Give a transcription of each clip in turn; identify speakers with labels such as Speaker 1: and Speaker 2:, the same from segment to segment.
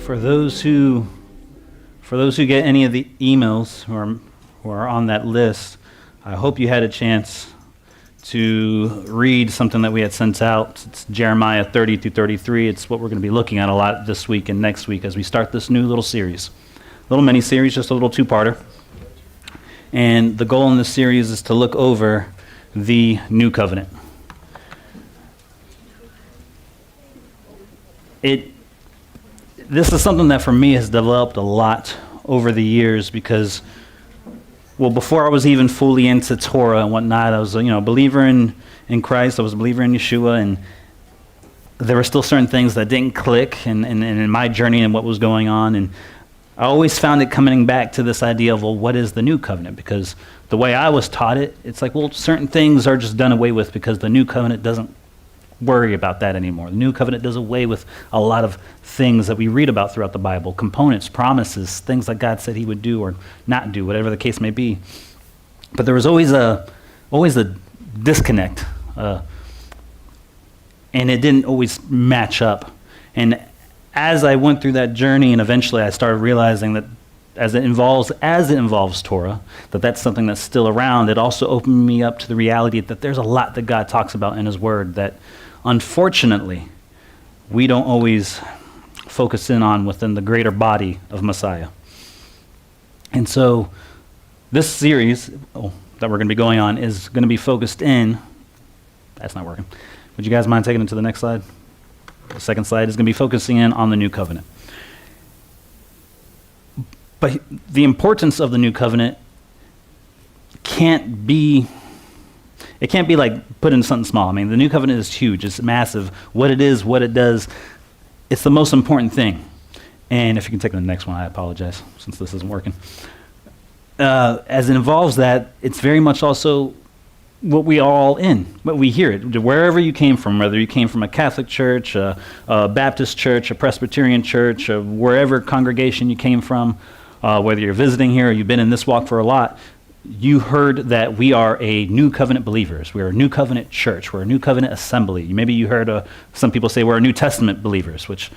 Speaker 1: For those who get any of the emails who are on that list, I hope you had a chance to read something that we had sent out. It's Jeremiah 30 through 33. It's what we're going to be looking at a lot this week and next week as we start this new little series. Little mini-series, just a little two-parter. And the goal in this series is to look over the new covenant. This is something that for me has developed a lot over the years because, well, before I was even fully into Torah and whatnot, I was a believer in Christ, I was a believer in Yeshua, and there were still certain things that didn't click in my journey and what was going on, and I always found it coming back to this idea of, well, what is the new covenant? Because the way I was taught it, it's like, well, certain things are just done away with because the new covenant doesn't worry about that anymore. The new covenant does away with a lot of things that we read about throughout the Bible, components, promises, things that God said he would do or not do, whatever the case may be. But there was always a disconnect, and it didn't always match up. And as I went through that journey, and eventually I started realizing that as it involves Torah, that's something that's still around, it also opened me up to the reality that there's a lot that God talks about in his word that, unfortunately, we don't always focus in on within the greater body of Messiah. And so this series that we're going to be going on is going to be focused in, that's not working. Would you guys mind taking it to the next slide? The second slide is going to be focusing in on the new covenant. But the importance of the new covenant can't be like put in something small. I mean, the new covenant is huge. It's massive. What it is, what it does, it's the most important thing. And if you can take the next one, I apologize, since this isn't working. As it involves that, it's very much also what we are all in, what we hear it. Wherever you came from, whether you came from a Catholic church, a Baptist church, a Presbyterian church, wherever congregation you came from, whether you're visiting here or you've been in this walk for a lot, you heard that we are a new covenant believers. We're a new covenant church. We're a new covenant assembly. Maybe you heard some people say we're a New Testament believers, which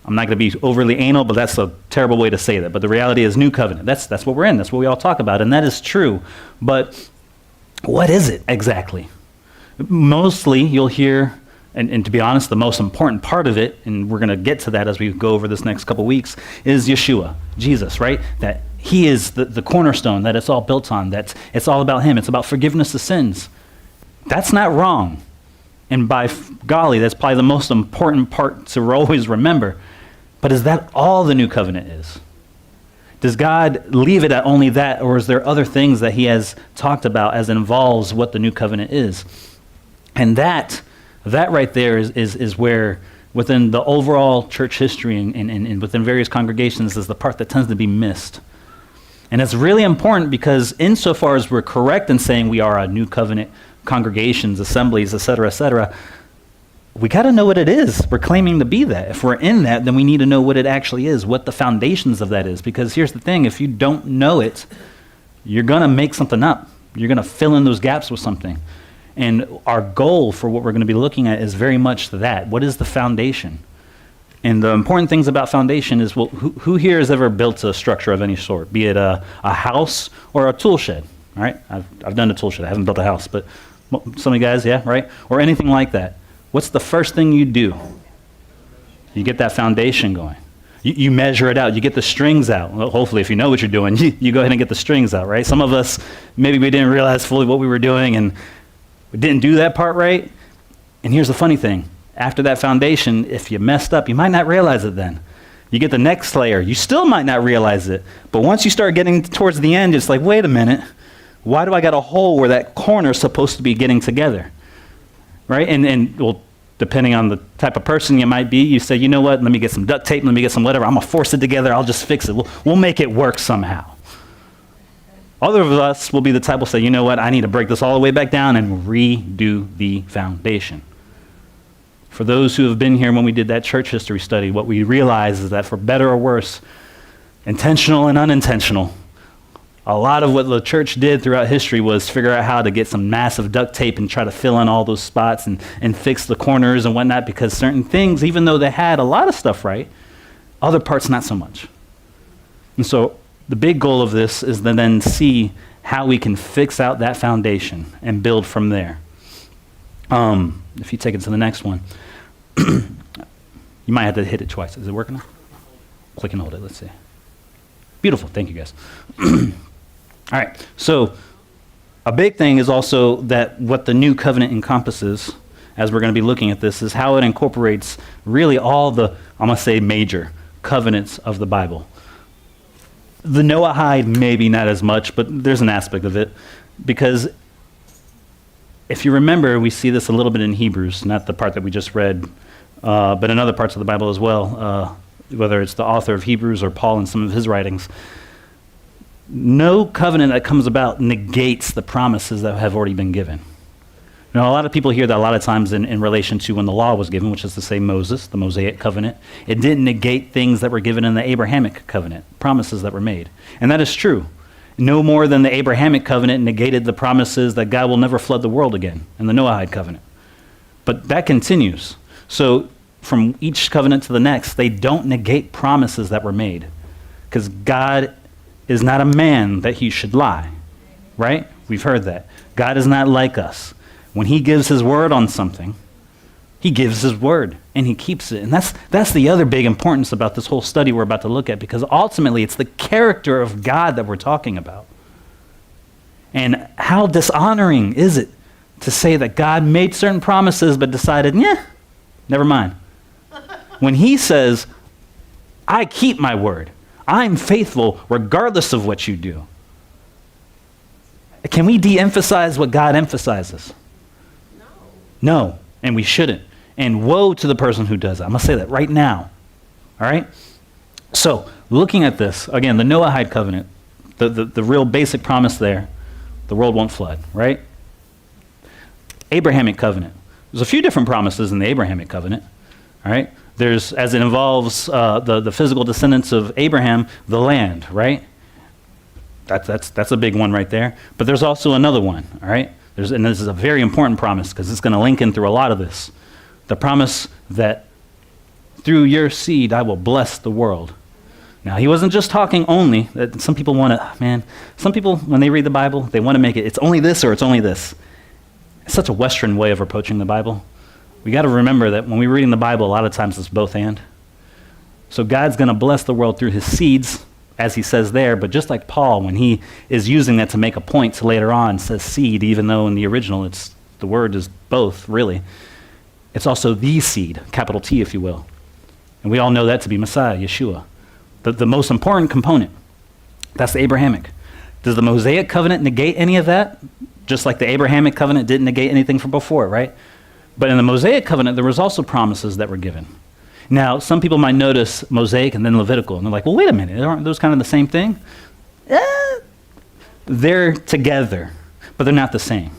Speaker 1: I'm not going to be overly anal, but that's a terrible way to say that. But the reality is new covenant. That's what we're in. That's what we all talk about, and that is true. But what is it exactly? Mostly you'll hear, and to be honest, the most important part of it, and we're going to get to that as we go over this next couple weeks, is Yeshua, Jesus, right? That he is the cornerstone that it's all built on, that it's all about him. It's about forgiveness of sins. That's not wrong. And by golly, that's probably the most important part to always remember. But is that all the new covenant is? Does God leave it at only that, or is there other things that he has talked about as involves what the new covenant is? And that right there is where, within the overall church history and within various congregations, is the part that tends to be missed. And it's really important because insofar as we're correct in saying we are a new covenant congregations, assemblies, et cetera, we got to know what it is. We're claiming to be that. If we're in that, then we need to know what it actually is, what the foundations of that is. Because here's the thing, if you don't know it, you're going to make something up. You're going to fill in those gaps with something. And our goal for what we're going to be looking at is very much that. What is the foundation? And the important things about foundation is, well, who here has ever built a structure of any sort, be it a house or a tool shed? All right, I've done a tool shed. I haven't built a house, but some of you guys, yeah, right? Or anything like that. What's the first thing you do? You get that foundation going. You measure it out. You get the strings out. Well, hopefully, if you know what you're doing, you go ahead and get the strings out, right? Some of us, maybe we didn't realize fully what we were doing, and we didn't do that part right. And here's the funny thing. After that foundation, if you messed up, you might not realize it then. You get the next layer. You still might not realize it. But once you start getting towards the end, it's like, wait a minute. Why do I got a hole where that corner is supposed to be getting together? Right? And well, depending on the type of person you might be, you say, you know what, let me get some duct tape, let me get some whatever, I'm going to force it together, I'll just fix it. We'll make it work somehow. Other of us will be the type will say, you know what, I need to break this all the way back down and redo the foundation. For those who have been here when we did that church history study, what we realize is that for better or worse, intentional and unintentional, a lot of what the church did throughout history was figure out how to get some massive duct tape and try to fill in all those spots and fix the corners and whatnot, because certain things, even though they had a lot of stuff right, Other parts, not so much. And so the big goal of this is to then see how we can fix out that foundation and build from there. If you take it to the next one, you might have to hit it twice. Is it working now? Click and hold it. Let's see. Beautiful. Thank you, guys. All right. So a big thing is also that what the new covenant encompasses, as we're going to be looking at this, is how it incorporates really all the, I'm going to say, major covenants of the Bible. The Noahide, maybe not as much, but there's an aspect of it. Because if you remember, we see this a little bit in Hebrews, not the part that we just read, but in other parts of the Bible as well, whether it's the author of Hebrews or Paul in some of his writings. No covenant that comes about negates the promises that have already been given. Now, a lot of people hear that a lot of times in relation to when the law was given, which is to say Moses, the Mosaic covenant. It didn't negate things that were given in the Abrahamic covenant, promises that were made. And that is true. No more than the Abrahamic covenant negated the promises that God will never flood the world again in the Noahide covenant. But that continues. So from each covenant to the next, they don't negate promises that were made. Because God is not a man that he should lie. Right? We've heard that. God is not like us. When he gives his word on something, he gives his word and he keeps it. And that's the other big importance about this whole study we're about to look at, because ultimately it's the character of God that we're talking about. And how dishonoring is it to say that God made certain promises but decided, never mind. When he says, I keep my word, I'm faithful regardless of what you do. Can we de-emphasize what God emphasizes? No, and we shouldn't. And woe to the person who does that. I'm going to say that right now. All right? So, looking at this, again, the Noahide covenant, the real basic promise there, the world won't flood, right? Abrahamic covenant. There's a few different promises in the Abrahamic covenant, all right? There's, as it involves the physical descendants of Abraham, the land, right? That's a big one right there. But there's also another one, all right? And this is a very important promise because it's going to link in through a lot of this. The promise that through your seed I will bless the world. Now, he wasn't just talking only. Some people want to, some people, when they read the Bible, they want to make it's only this or it's only this. It's such a Western way of approaching the Bible. We got to remember that when we're reading the Bible, a lot of times it's both and. So God's going to bless the world through his seeds, as he says there, but just like Paul, when he is using that to make a point to later on, says seed, even though in the original the word is both, really. It's also the seed, capital T, if you will. And we all know that to be Messiah, Yeshua. The most important component, that's the Abrahamic. Does the Mosaic covenant negate any of that? Just like the Abrahamic covenant didn't negate anything from before, right? But in the Mosaic covenant, there was also promises that were given. Now, some people might notice Mosaic and then Levitical, and they're like, well, wait a minute, aren't those kind of the same thing? They're together, but they're not the same.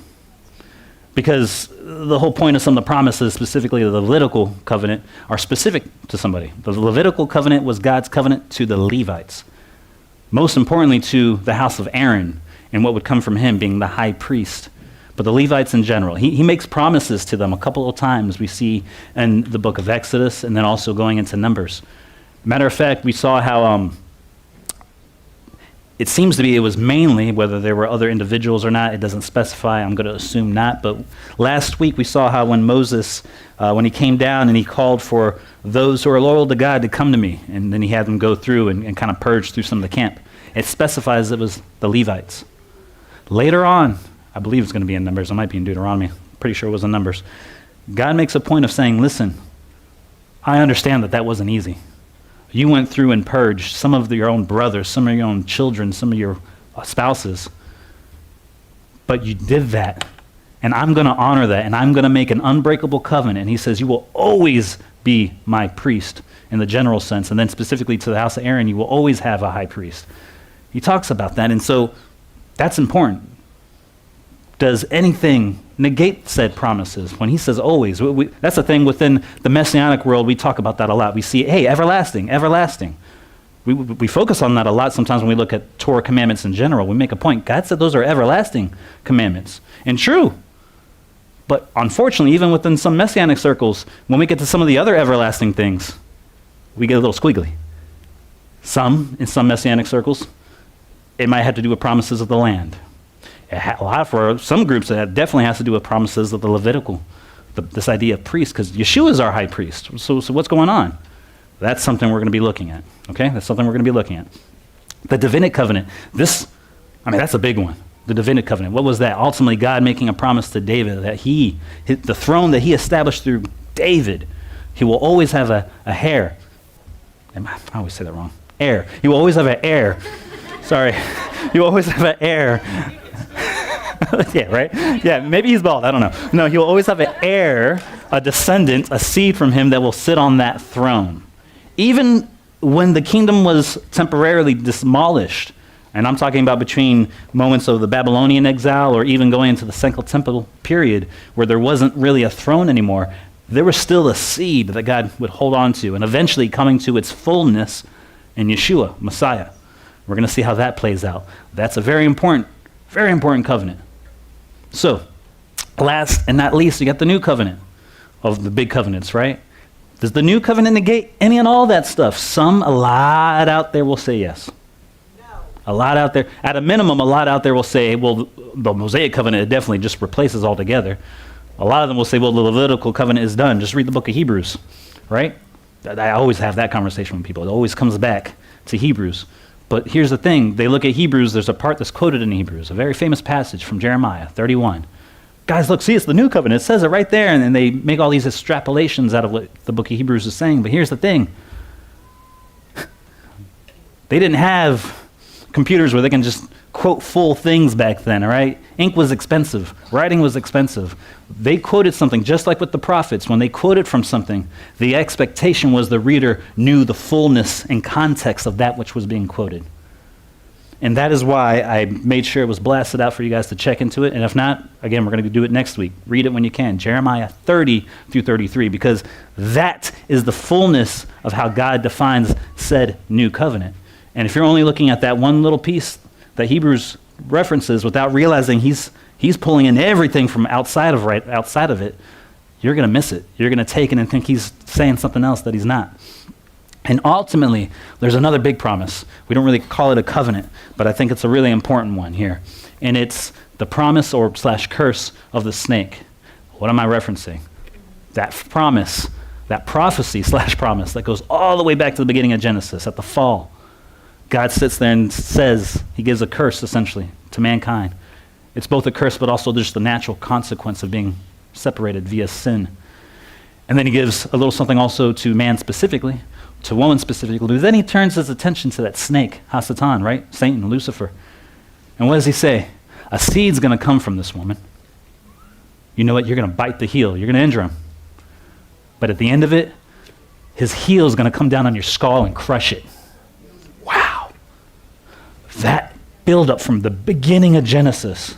Speaker 1: Because the whole point of some of the promises, specifically the Levitical covenant, are specific to somebody. The Levitical covenant was God's covenant to the Levites. Most importantly to the house of Aaron, and what would come from him being the high priest. But the Levites in general, he makes promises to them a couple of times we see in the book of Exodus and then also going into Numbers. Matter of fact, we saw how it seems to be it was mainly, whether there were other individuals or not, it doesn't specify, I'm going to assume not, but last week we saw how when Moses, when he came down and he called for those who are loyal to God to come to me, and then he had them go through and kind of purge through some of the camp. It specifies it was the Levites. Later on, I believe it's going to be in Numbers. It might be in Deuteronomy. Pretty sure it was in Numbers. God makes a point of saying, listen, I understand that wasn't easy. You went through and purged some of your own brothers, some of your own children, some of your spouses. But you did that. And I'm going to honor that. And I'm going to make an unbreakable covenant. And he says, you will always be my priest in the general sense. And then specifically to the house of Aaron, you will always have a high priest. He talks about that. And so that's important. Does anything negate said promises? When he says always, that's the thing within the Messianic world, we talk about that a lot. We see, hey, everlasting, everlasting. We focus on that a lot sometimes when we look at Torah commandments in general. We make a point. God said those are everlasting commandments. And true. But unfortunately, even within some Messianic circles, when we get to some of the other everlasting things, we get a little squiggly. In some Messianic circles, it might have to do with promises of the land. For some groups, it definitely has to do with promises of the Levitical, this idea of priest, because Yeshua is our high priest. So what's going on? That's something we're going to be looking at, okay? That's something we're going to be looking at. The Davidic covenant, that's a big one. The Davidic covenant, what was that? Ultimately, God making a promise to David that the throne that he established through David, he will always have a heir. I always say that wrong. Heir. He will always have an heir. Sorry. He will always have an heir. Yeah, right? Yeah, maybe he's bald. I don't know. No, he will always have an heir, a descendant, a seed from him that will sit on that throne. Even when the kingdom was temporarily demolished, and I'm talking about between moments of the Babylonian exile or even going into the Second Temple period where there wasn't really a throne anymore, there was still a seed that God would hold on to and eventually coming to its fullness in Yeshua, Messiah. We're going to see how that plays out. That's a very important covenant. So, last and not least, you got the new covenant of the big covenants, right? Does the new covenant negate any and all that stuff? A lot out there will say yes. No. A lot out there, at a minimum, a lot out there will say, well, the Mosaic covenant, it definitely just replaces altogether. A lot of them will say, well, the Levitical covenant is done. Just read the book of Hebrews, right? I always have that conversation with people. It always comes back to Hebrews. But here's the thing. They look at Hebrews. There's a part that's quoted in Hebrews, a very famous passage from Jeremiah 31. Guys, look, see, it's the new covenant. It says it right there. And then they make all these extrapolations out of what the book of Hebrews is saying. But here's the thing. They didn't have computers where they can just quote full things back then, all right? Ink was expensive. Writing was expensive. They quoted something just like with the prophets. When they quoted from something, the expectation was the reader knew the fullness and context of that which was being quoted. And that is why I made sure it was blasted out for you guys to check into it. And if not, again, we're going to do it next week. Read it when you can. Jeremiah 30 through 33, because that is the fullness of how God defines said new covenant. And if you're only looking at that one little piece that Hebrews references without realizing he's pulling in everything from outside of it, you're going to miss it. You're going to take it and think he's saying something else that he's not. And ultimately, there's another big promise. We don't really call it a covenant, but I think it's a really important one here. And it's the promise or / curse of the snake. What am I referencing? That promise, that prophecy / promise that goes all the way back to the beginning of Genesis at the fall. God sits there and says, he gives a curse essentially to mankind. It's both a curse, but also just the natural consequence of being separated via sin. And then he gives a little something also to man specifically, to woman specifically. But then he turns his attention to that snake, Hasatan, right? Satan, Lucifer. And what does he say? A seed's going to come from this woman. You know what? You're going to bite the heel. You're going to injure him. But at the end of it, his heel is going to come down on your skull and crush it. Wow. That build-up from the beginning of Genesis,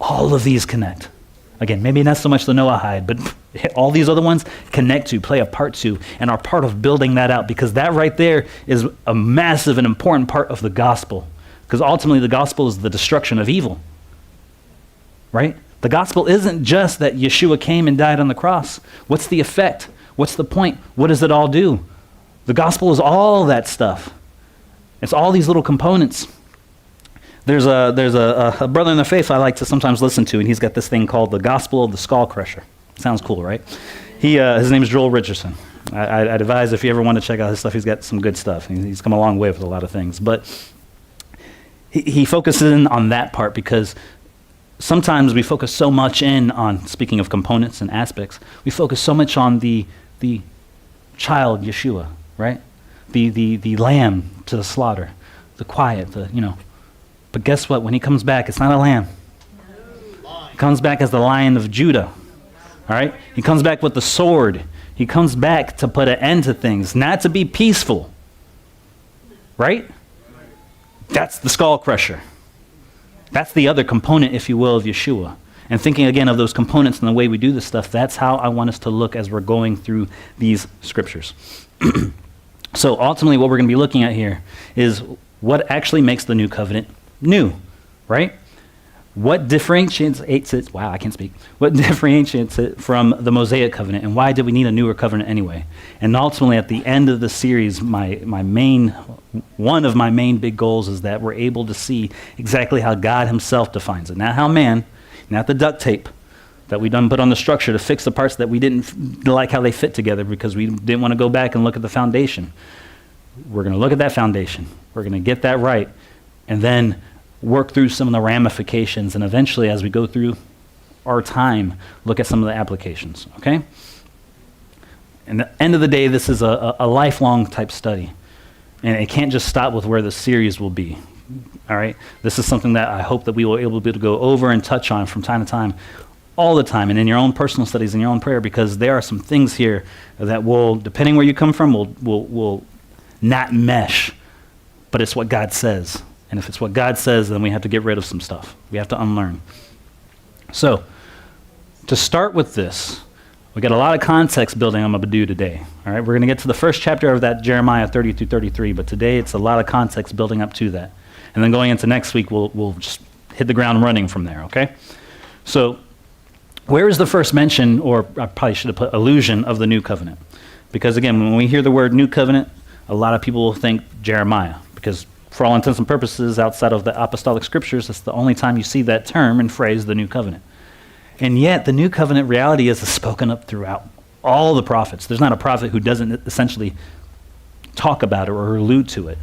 Speaker 1: all of these connect. Again, maybe not so much the Noahide, but all these other ones connect to, play a part to, and are part of building that out, because that right there is a massive and important part of the gospel. Because ultimately the gospel is the destruction of evil, right? The gospel isn't just that Yeshua came and died on the cross. What's the effect? What's the point? What does it all do? The gospel is all that stuff. It's all these little components. There's a brother in the faith I like to sometimes listen to, and he's got this thing called the Gospel of the Skull Crusher. Sounds cool, right? His name is Joel Richardson. I'd advise if you ever want to check out his stuff, he's got some good stuff. He's come a long way with a lot of things. But he focuses in on that part because sometimes we focus so much in on, speaking of components and aspects, we focus so much on the child Yeshua, right? The lamb to the slaughter, the quiet, But guess what? When he comes back, it's not a lamb. He comes back as the Lion of Judah. All right? He comes back with the sword. He comes back to put an end to things, not to be peaceful. Right? That's the skull crusher. That's the other component, if you will, of Yeshua. And thinking again of those components and the way we do this stuff, that's how I want us to look as we're going through these scriptures. So ultimately what we're going to be looking at here is what actually makes the new covenant new, right? What differentiates it, what differentiates it from the Mosaic covenant, and why did we need a newer covenant anyway? And ultimately at the end of the series, my main one of my main big goals is that we're able to see exactly how God himself defines it. Not how man, not the duct tape that we done put on the structure to fix the parts that we didn't like how they fit together because we didn't want to go back and look at the foundation. We're going to look at that foundation. We're going to get that right, and then work through some of the ramifications, and eventually, as we go through our time, look at some of the applications, okay? And at the end of the day, this is a lifelong type study, and it can't just stop with where the series will be, all right? This is something that I hope that we will be able to go over and touch on from time to time, all the time, and in your own personal studies, in your own prayer, because there are some things here that will, depending where you come from, will not mesh, but it's what God says. And if it's what God says, then we have to get rid of some stuff. We have to unlearn. So, to start with this, we got a lot of context building I'm going to do today. All right, we're going to get to the first chapter of that Jeremiah 30 through 33, but today it's a lot of context building up to that. And then going into next week, we'll just hit the ground running from there, okay? So, where is the first mention, or I probably should have put allusion, of the new covenant? Because again, when we hear the word new covenant, a lot of people will think Jeremiah, because for all intents and purposes, outside of the apostolic scriptures, it's the only time you see that term and phrase, the new covenant. And yet, the new covenant reality is spoken up throughout all the prophets. There's not a prophet who doesn't essentially talk about it or allude to it.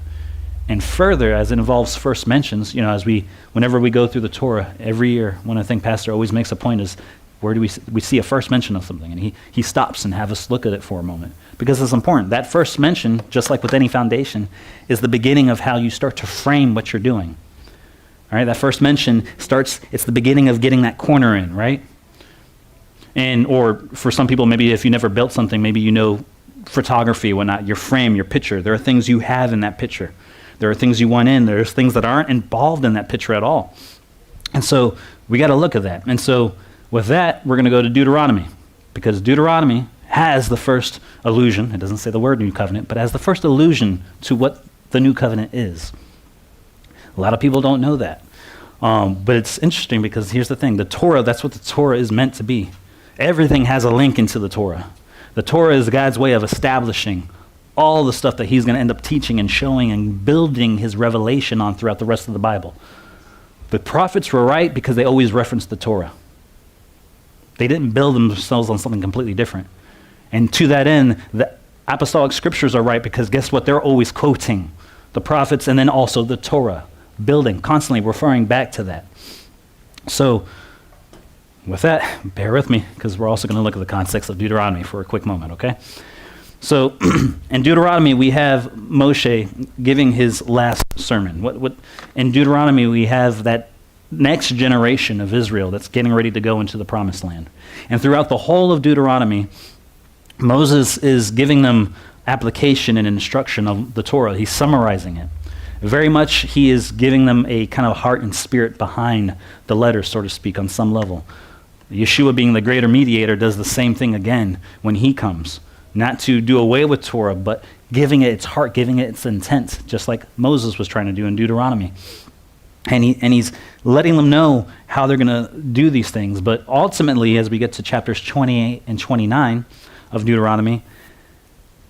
Speaker 1: And further, as it involves first mentions, whenever we go through the Torah every year, one I think Pastor always makes a point is, where do we see a first mention of something? And he stops and have us look at it for a moment. Because it's important. That first mention, just like with any foundation, is the beginning of how you start to frame what you're doing. All right, that first mention it's the beginning of getting that corner in, right? Or for some people, maybe if you never built something, maybe you know photography, whatnot, your frame, your picture. There are things you have in that picture. There are things you want in. There's things that aren't involved in that picture at all. And so we got to look at that. And so with that, we're going to go to Deuteronomy, because Deuteronomy has the first allusion. It doesn't say the word new covenant, but has the first allusion to what the new covenant is. A lot of people don't know that. But it's interesting because here's the thing. The Torah, that's what the Torah is meant to be. Everything has a link into the Torah. The Torah is God's way of establishing all the stuff that he's going to end up teaching and showing and building his revelation on throughout the rest of the Bible. The prophets were right because they always referenced the Torah. They didn't build themselves on something completely different. And to that end, the apostolic scriptures are right because guess what? They're always quoting the prophets and then also the Torah, building, constantly referring back to that. So with that, bear with me because we're also going to look at the context of Deuteronomy for a quick moment, okay? So in Deuteronomy, we have Moshe giving his last sermon. In Deuteronomy, we have that next generation of Israel that's getting ready to go into the promised land. And throughout the whole of Deuteronomy, Moses is giving them application and instruction of the Torah. He's summarizing it. Very much he is giving them a kind of heart and spirit behind the letter, so to speak, on some level. Yeshua, being the greater mediator, does the same thing again when he comes. Not to do away with Torah, but giving it its heart, giving it its intent, just like Moses was trying to do in Deuteronomy. And he's letting them know how they're going to do these things. But ultimately, as we get to chapters 28 and 29 of Deuteronomy,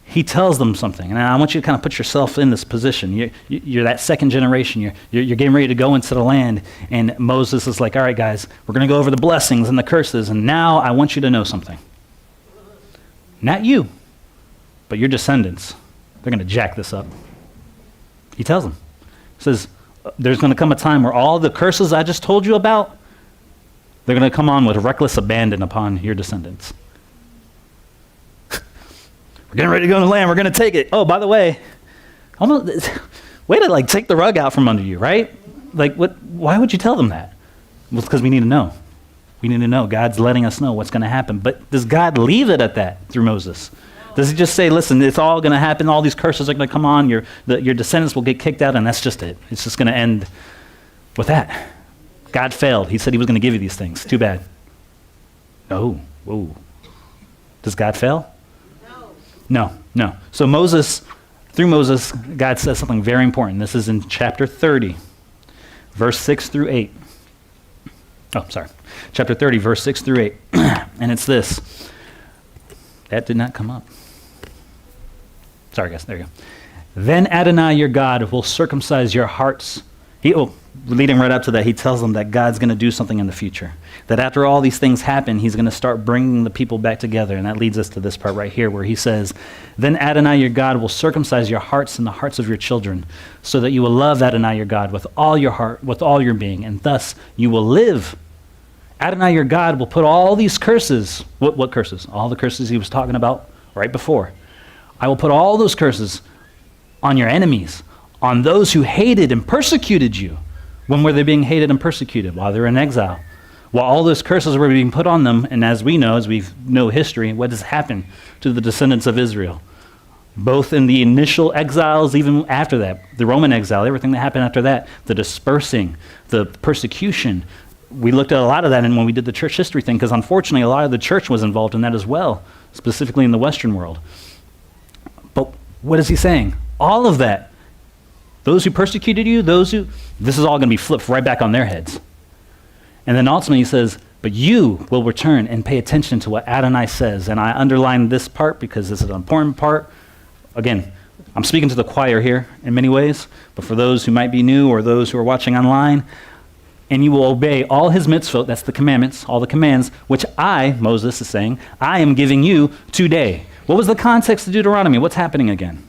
Speaker 1: he tells them something. And I want you to kind of put yourself in this position. You're that second generation. You're getting ready to go into the land. And Moses is like, all right, guys, we're going to go over the blessings and the curses. And now I want you to know something. Not you, but your descendants. They're going to jack this up. He tells them. He says, there's going to come a time where all the curses I just told you about, they're going to come on with reckless abandon upon your descendants. We're getting ready to go in the land. We're going to take it. Oh, by the way, way to take the rug out from under you, right? Why would you tell them that? Well, it's because we need to know. We need to know. God's letting us know what's going to happen. But does God leave it at that through Moses? Does he just say, listen, it's all going to happen, all these curses are going to come on, your descendants will get kicked out, and that's just it. It's just going to end with that. God failed. He said he was going to give you these things. Too bad. No. Whoa. Does God fail? No. So through Moses, God says something very important. This is in chapter 30, verse 6 through 8. Oh, sorry. Chapter 30, verse 6 through 8. And it's this. That did not come up. Sorry, guys. There you go. Then Adonai your God will circumcise your hearts. Leading right up to that, he tells them that God's going to do something in the future. That after all these things happen, he's going to start bringing the people back together. And that leads us to this part right here where he says, then Adonai your God will circumcise your hearts and the hearts of your children, so that you will love Adonai your God with all your heart, with all your being, and thus you will live. Adonai your God will put all these curses, what curses? All the curses he was talking about right before. I will put all those curses on your enemies, on those who hated and persecuted you. When were they being hated and persecuted? While they were in exile. While all those curses were being put on them, and as we know, as we know history, what has happened to the descendants of Israel? Both in the initial exiles, even after that, the Roman exile, everything that happened after that, the dispersing, the persecution. We looked at a lot of that when we did the church history thing, because unfortunately a lot of the church was involved in that as well, specifically in the Western world. But what is he saying? All of that, those who persecuted you, this is all going to be flipped right back on their heads. And then ultimately he says, but you will return and pay attention to what Adonai says. And I underline this part because this is an important part. Again, I'm speaking to the choir here in many ways, but for those who might be new or those who are watching online, and you will obey all his mitzvot, that's the commandments, all the commands, which I, Moses is saying, I am giving you today. What was the context of Deuteronomy? What's happening again?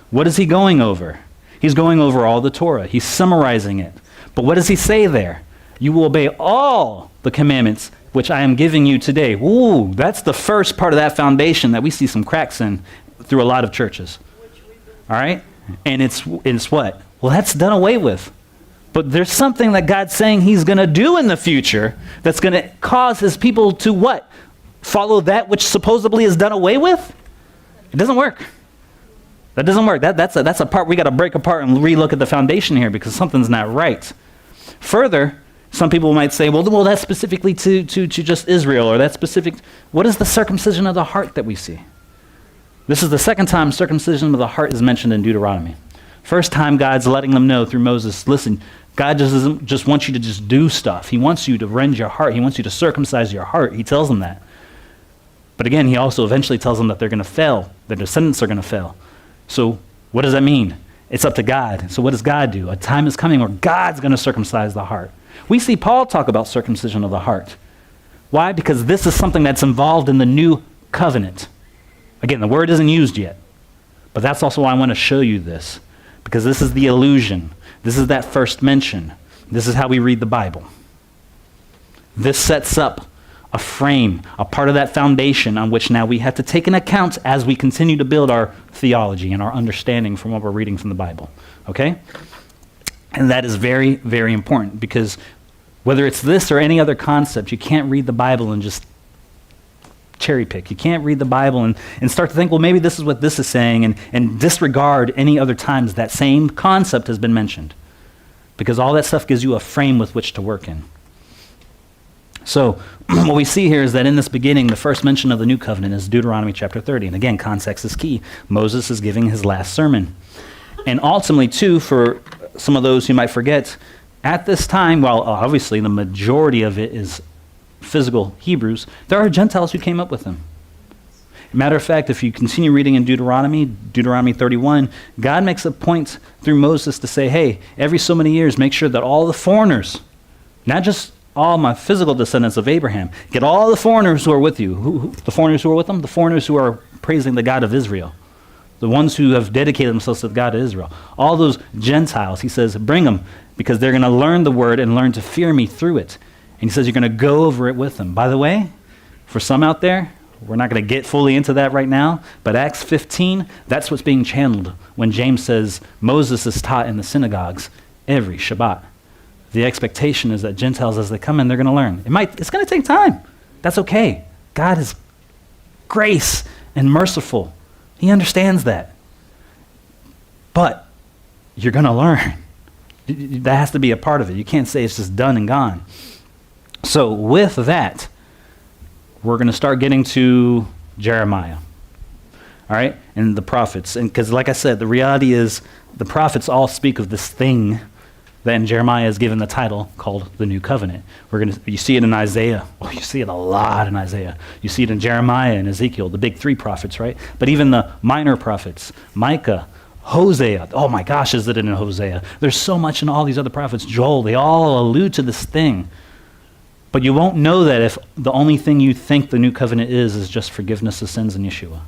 Speaker 1: What is he going over? He's going over all the Torah. He's summarizing it. But what does he say there? You will obey all the commandments which I am giving you today. Ooh, that's the first part of that foundation that we see some cracks in through a lot of churches. All right? And it's what? Well, that's done away with. But there's something that God's saying he's going to do in the future that's going to cause his people to what? Follow that which supposedly is done away with? It doesn't work. That doesn't work. That's a part we got to break apart and relook at the foundation here because something's not right. Further, some people might say, well, that's specifically to just Israel, or that's specific. What is the circumcision of the heart that we see? This is the second time circumcision of the heart is mentioned in Deuteronomy. First time God's letting them know through Moses, listen, God doesn't just want you to just do stuff. He wants you to rend your heart. He wants you to circumcise your heart. He tells them that. But again, he also eventually tells them that they're going to fail. Their descendants are going to fail. So what does that mean? It's up to God. So what does God do? A time is coming where God's going to circumcise the heart. We see Paul talk about circumcision of the heart. Why? Because this is something that's involved in the new covenant. Again, the word isn't used yet. But that's also why I want to show you this. Because this is the allusion. This is that first mention. This is how we read the Bible. This sets up a frame, a part of that foundation on which now we have to take an account as we continue to build our theology and our understanding from what we're reading from the Bible. Okay? And that is very, very important because whether it's this or any other concept, you can't read the Bible and just cherry pick. You can't read the Bible and start to think, well, maybe this is what this is saying and disregard any other times that same concept has been mentioned. Because all that stuff gives you a frame with which to work in. So what we see here is that in this beginning, the first mention of the new covenant is Deuteronomy chapter 30. And again, context is key. Moses is giving his last sermon. And ultimately, too, for some of those who might forget, at this time, while obviously the majority of it is physical Hebrews, there are Gentiles who came up with them. Matter of fact, if you continue reading in Deuteronomy 31, God makes a point through Moses to say, hey, every so many years, make sure that all the foreigners, not just all my physical descendants of Abraham, get all the foreigners who are with you. The foreigners who are with them? The foreigners who are praising the God of Israel. The ones who have dedicated themselves to the God of Israel. All those Gentiles, he says, bring them because they're going to learn the word and learn to fear me through it. And he says you're going to go over it with them. By the way, for some out there, we're not going to get fully into that right now, but Acts 15, that's what's being channeled when James says Moses is taught in the synagogues every Shabbat. The expectation is that Gentiles, as they come in, they're going to learn. It's going to take time. That's okay. God is grace and merciful. He understands that. But you're going to learn. That has to be a part of it. You can't say it's just done and gone. So with that, we're going to start getting to Jeremiah. All right? And the prophets. And because like I said, the reality is the prophets all speak of this thing that Jeremiah is given the title called the New Covenant. You see it in Isaiah. Oh, you see it a lot in Isaiah. You see it in Jeremiah and Ezekiel, the big three prophets, right? But even the minor prophets, Micah, Hosea, oh my gosh, is it in Hosea? There's so much in all these other prophets. Joel, they all allude to this thing. But you won't know that if the only thing you think the new covenant is just forgiveness of sins in Yeshua.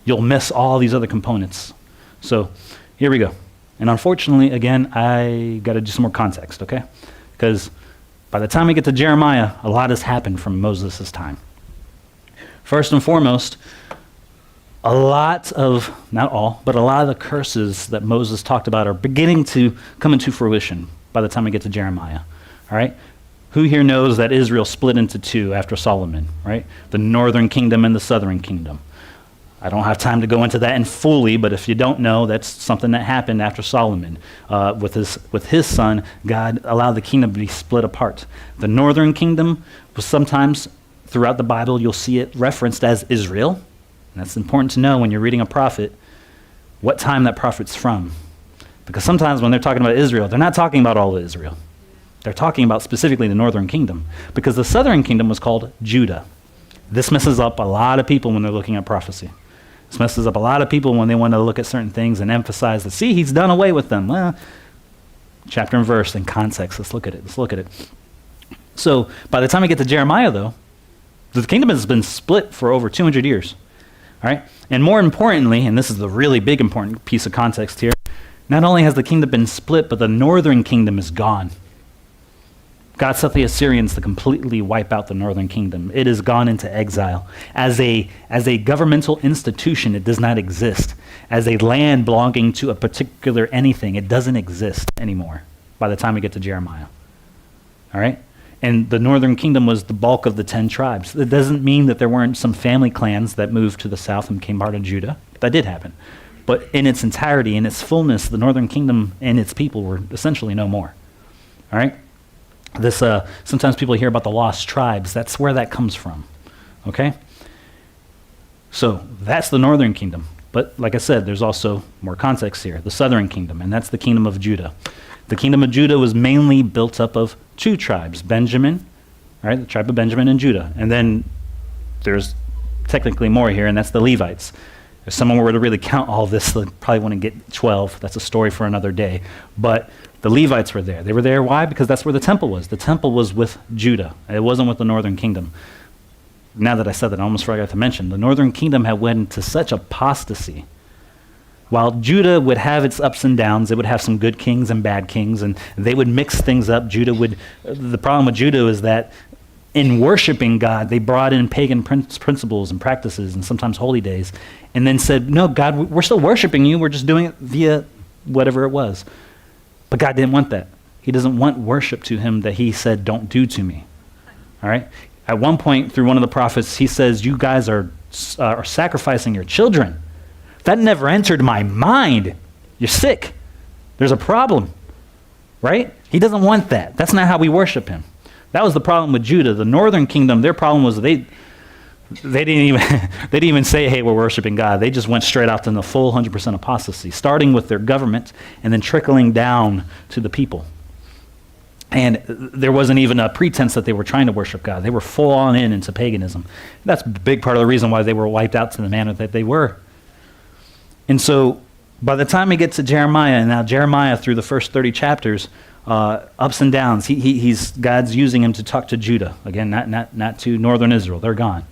Speaker 1: You'll miss all these other components. So here we go. And unfortunately, again, I got to do some more context, okay? Because by the time we get to Jeremiah, a lot has happened from Moses' time. First and foremost, a lot of, not all, but a lot of the curses that Moses talked about are beginning to come into fruition by the time we get to Jeremiah, all right? Who here knows that Israel split into two after Solomon, right? The northern kingdom and the southern kingdom. I don't have time to go into that in fully, but if you don't know, that's something that happened after Solomon. With his son, God allowed the kingdom to be split apart. The northern kingdom was sometimes, throughout the Bible, you'll see it referenced as Israel. And that's important to know when you're reading a prophet, what time that prophet's from. Because sometimes when they're talking about Israel, they're not talking about all of Israel. They're talking about specifically the northern kingdom. Because the southern kingdom was called Judah. This messes up a lot of people when they're looking at prophecy. This messes up a lot of people when they want to look at certain things and emphasize that, see, he's done away with them. Well, chapter and verse and context. Let's look at it. So by the time we get to Jeremiah, though, the kingdom has been split for over 200 years. All right? And more importantly, and this is the really big important piece of context here, not only has the kingdom been split, but the northern kingdom is gone. God set the Assyrians to completely wipe out the northern kingdom. It has gone into exile. As a governmental institution, it does not exist. As a land belonging to a particular anything, it doesn't exist anymore by the time we get to Jeremiah. All right? And the northern kingdom was the bulk of the 10 tribes. It doesn't mean that there weren't some family clans that moved to the south and became part of Judah. That did happen. But in its entirety, in its fullness, the northern kingdom and its people were essentially no more. All right? This sometimes people hear about the lost tribes. That's where that comes from. Okay? So that's the northern kingdom. But like I said, there's also more context here. The southern kingdom, and that's the kingdom of Judah. The kingdom of Judah was mainly built up of two tribes, Benjamin, right, the tribe of Benjamin and Judah. And then there's technically more here, and that's the Levites. If someone were to really count all this, they probably wouldn't get 12. That's a story for another day. But the Levites were there. They were there, why? Because that's where the temple was. The temple was with Judah. It wasn't with the northern kingdom. Now that I said that, I almost forgot to mention, the northern kingdom had went into such apostasy. While Judah would have its ups and downs, it would have some good kings and bad kings, and they would mix things up. The problem with Judah is that in worshiping God, they brought in pagan principles and practices and sometimes holy days, and then said, no, God, we're still worshiping you, we're just doing it via whatever it was. But God didn't want that. He doesn't want worship to him that he said, don't do to me. All right? At one point, through one of the prophets, he says, you guys are sacrificing your children. That never entered my mind. You're sick. There's a problem, right? He doesn't want that. That's not how we worship him. That was the problem with Judah. The northern kingdom, their problem was they didn't even say, hey, we're worshiping God. They just went straight out to the full 100% apostasy, starting with their government and then trickling down to the people. And there wasn't even a pretense that they were trying to worship God. They were full on into paganism. That's a big part of the reason why they were wiped out to the manner that they were. And so by the time we get to Jeremiah, and now Jeremiah through the first 30 chapters, ups and downs, God's using him to talk to Judah. Again, not to northern Israel. They're gone.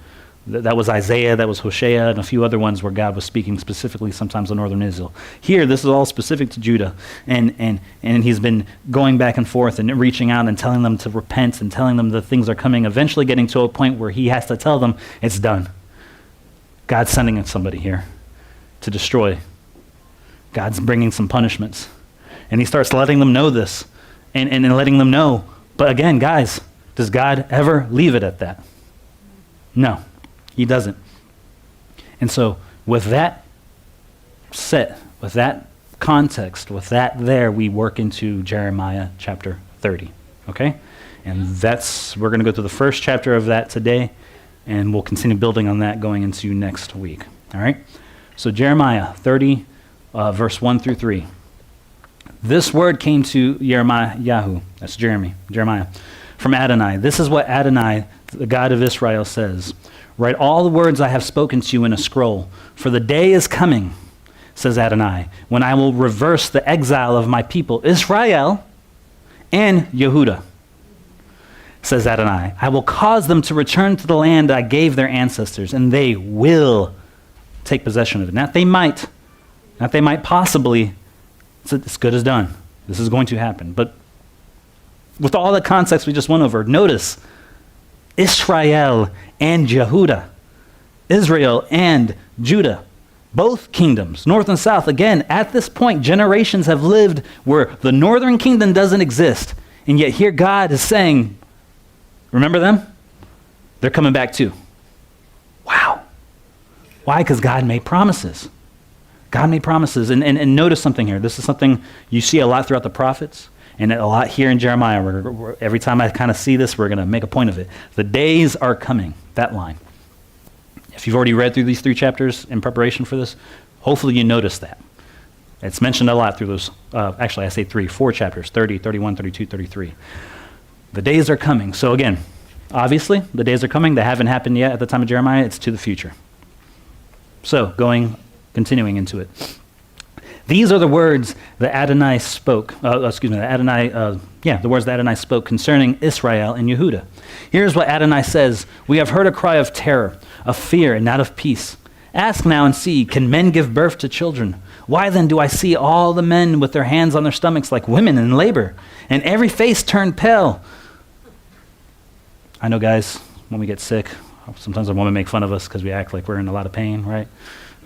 Speaker 1: That was Isaiah, that was Hosea, and a few other ones where God was speaking specifically sometimes to northern Israel. Here, this is all specific to Judah, and he's been going back and forth and reaching out and telling them to repent and telling them that things are coming, eventually getting to a point where he has to tell them it's done. God's sending somebody here to destroy. God's bringing some punishments. And he starts letting them know this and letting them know. But again, guys, does God ever leave it at that? No. He doesn't. And so with that set, with that context, with that there, we work into Jeremiah chapter 30, okay? And we're going to go through the first chapter of that today, and we'll continue building on that going into next week, all right? So Jeremiah 30, verse 1 through 3. This word came to Jeremiah, that's Jeremiah, from Adonai. This is what Adonai, the God of Israel, says. Write all the words I have spoken to you in a scroll, for the day is coming, says Adonai, when I will reverse the exile of my people, Israel and Yehuda, says Adonai. I will cause them to return to the land I gave their ancestors, and they will take possession of it. Not they might possibly. It's good as done. This is going to happen. But with all the context we just went over, notice Israel and Yehuda, Israel and Judah, both kingdoms, north and south. Again, at this point, generations have lived where the northern kingdom doesn't exist. And yet here God is saying, remember them? They're coming back too. Wow. Why? Because God made promises. God made promises. And notice something here. This is something you see a lot throughout the prophets and a lot here in Jeremiah. Every time I kind of see this, we're going to make a point of it. The days are coming. That line. If you've already read through these 3 chapters in preparation for this, hopefully you notice that. It's mentioned a lot through those, actually I say 4 chapters, 30, 31, 32, 33. The days are coming. So again, obviously, the days are coming. They haven't happened yet at the time of Jeremiah. It's to the future. So continuing into it. These are the words that Adonai spoke, the words that Adonai spoke concerning Israel and Yehuda. Here's what Adonai says: we have heard a cry of terror, of fear, and not of peace. Ask now and see, can men give birth to children? Why then do I see all the men with their hands on their stomachs like women in labor, and every face turned pale? I know, guys, when we get sick, sometimes our women make fun of us because we act like we're in a lot of pain, right?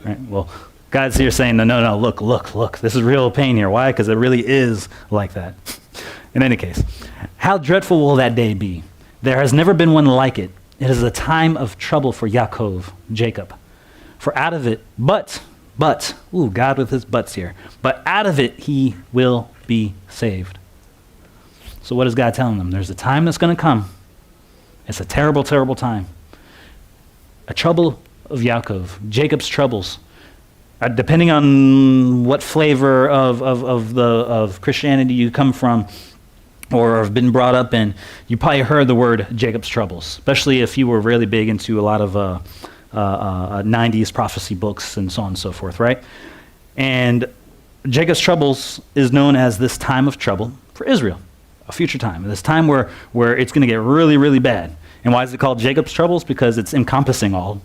Speaker 1: Right. Well, God's here saying, no, look, this is real pain here. Why? Because it really is like that. In any case, how dreadful will that day be? There has never been one like it. It is a time of trouble for Yaakov, Jacob. For out of it, God with his buts here, but out of it he will be saved. So what is God telling them? There's a time that's going to come. It's a terrible, terrible time. A trouble of Yaakov, Jacob's troubles. Depending on what flavor of Christianity you come from or have been brought up in, you probably heard the word Jacob's troubles, especially if you were really big into a lot of 90s prophecy books and so on and so forth, right? And Jacob's troubles is known as this time of trouble for Israel, a future time, this time where it's going to get really, really bad. And why is it called Jacob's troubles? Because it's encompassing all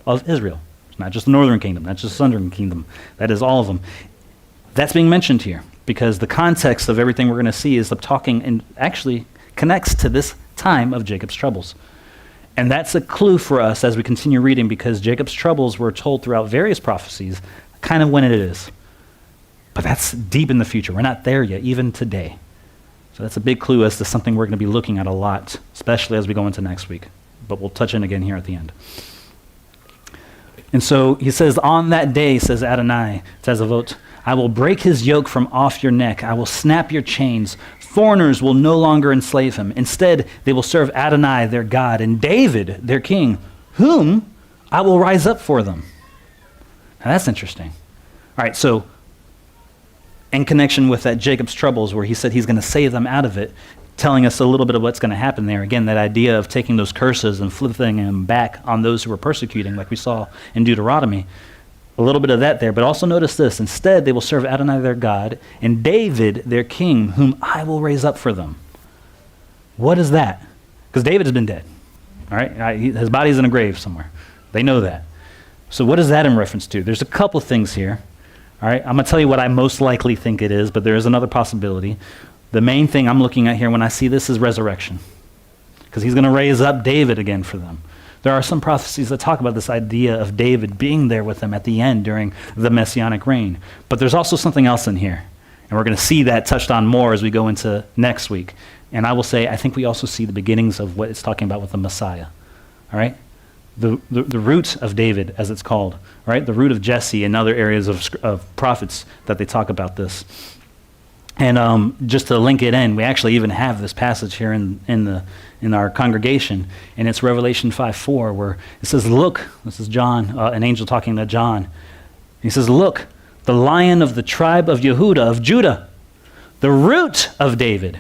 Speaker 1: of Israel. It's not just the northern kingdom, not just the southern kingdom. That is all of them. That's being mentioned here because the context of everything we're going to see is talking and actually connects to this time of Jacob's troubles. And that's a clue for us as we continue reading because Jacob's troubles were told throughout various prophecies kind of when it is. But that's deep in the future. We're not there yet, even today. So that's a big clue as to something we're going to be looking at a lot, especially as we go into next week. But we'll touch in again here at the end. And so he says, on that day, says Adonai, Tezavot, I will break his yoke from off your neck. I will snap your chains. Foreigners will no longer enslave him. Instead, they will serve Adonai, their God, and David, their king, whom I will rise up for them. Now that's interesting. All right, so in connection with that Jacob's troubles where he said he's going to save them out of it, telling us a little bit of what's going to happen there. Again, that idea of taking those curses and flipping them back on those who were persecuting, like we saw in Deuteronomy. A little bit of that there. But also notice this. Instead, they will serve Adonai their God and David their king, whom I will raise up for them. What is that? Because David has been dead. All right? His body's in a grave somewhere. They know that. So what is that in reference to? There's a couple things here. All right? I'm going to tell you what I most likely think it is, but there is another possibility. The main thing I'm looking at here when I see this is resurrection. Because he's going to raise up David again for them. There are some prophecies that talk about this idea of David being there with them at the end during the Messianic reign. But there's also something else in here. And we're going to see that touched on more as we go into next week. And I will say, I think we also see the beginnings of what it's talking about with the Messiah. All right? The root of David, as it's called. All right? The root of Jesse and other areas of prophets that they talk about this. And just to link it in, we actually even have this passage here in our congregation, and it's Revelation 5:4, where it says, "Look," this is John, an angel talking to John. He says, "Look, the Lion of the tribe of Yehuda, of Judah, the root of David,